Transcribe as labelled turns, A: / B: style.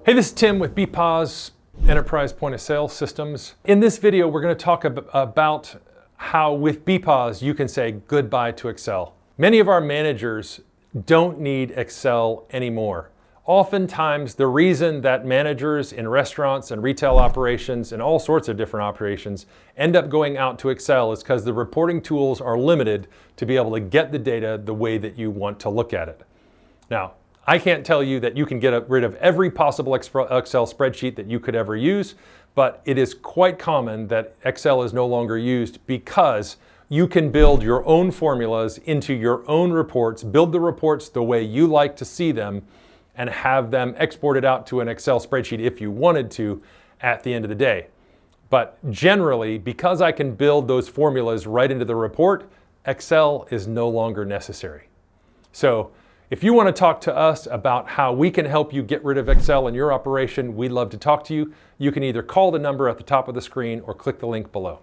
A: Hey, this is Tim with Bepoz Enterprise Point of Sale Systems. In this video, we're going to talk about how with Bepoz you can say goodbye to Excel. Many of our managers don't need Excel anymore. Oftentimes, the reason that managers in restaurants and retail operations and all sorts of different operations end up going out to Excel is because the reporting tools are limited to be able to get the data the way that you want to look at it. Now, I can't tell you that you can get rid of every possible Excel spreadsheet that you could ever use, but it is quite common that Excel is no longer used because you can build your own formulas into your own reports, build the reports the way you like to see them, and have them exported out to an Excel spreadsheet if you wanted to at the end of the day. But generally, because I can build those formulas right into the report, Excel is no longer necessary. So if you want to talk to us about how we can help you get rid of Excel in your operation, we'd love to talk to you. You can either call the number at the top of the screen or click the link below.